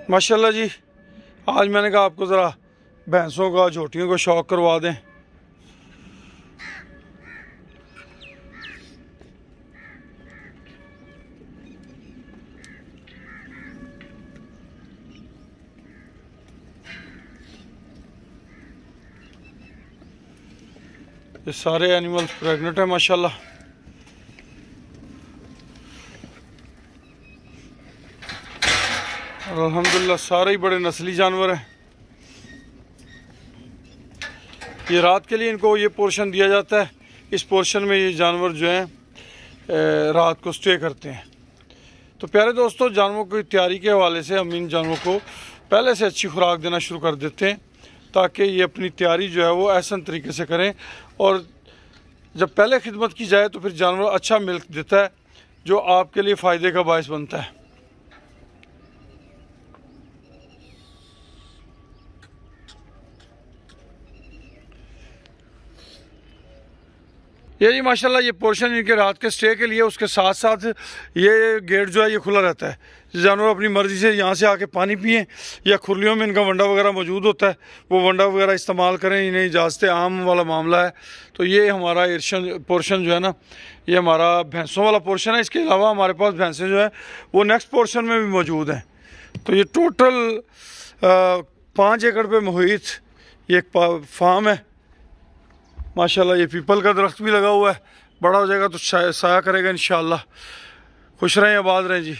माशाल्लाह जी। आज मैंने कहा आपको ज़रा भैंसों का, झोटियों को शौक करवा दें। ये सारे एनिमल्स प्रेग्नेंट हैं माशाल्लाह। और अल्हम्दुलिल्लाह सारे ही बड़े नस्ली जानवर हैं। ये रात के लिए इनको ये पोर्शन दिया जाता है। इस पोर्शन में ये जानवर जो हैं रात को स्टे करते हैं। तो प्यारे दोस्तों, जानवरों की तैयारी के हवाले से हम इन जानवरों को पहले से अच्छी खुराक देना शुरू कर देते हैं, ताकि ये अपनी तैयारी जो है वो ऐसा तरीके से करें। और जब पहले खिदमत की जाए तो फिर जानवर अच्छा मिल्क देता है, जो आपके लिए फ़ायदे का बायस बनता है। ये जी माशाल्लाह ये पोर्शन इनके रात के स्टे के लिए, उसके साथ साथ ये गेट जो है ये खुला रहता है। जानवर अपनी मर्ज़ी से यहाँ से आके पानी पिएँ, या खुरलियों में इनका वंडा वगैरह मौजूद होता है, वो वंडा वगैरह इस्तेमाल करें। इन्हें इजाज़त आम वाला मामला है। तो ये हमारा पोर्शन जो है ना, ये हमारा भैंसों वाला पोर्शन है। इसके अलावा हमारे पास भैंसें जो है वो नेक्स्ट पोर्शन में भी मौजूद हैं। तो ये टोटल 5 एकड़ पे मुहित ये एक फार्म है माशाल्लाह। ये पीपल का दरख्त भी लगा हुआ है, बड़ा हो जाएगा तो साया करेगा इंशाअल्लाह। खुश रहें, आबाद रहें जी।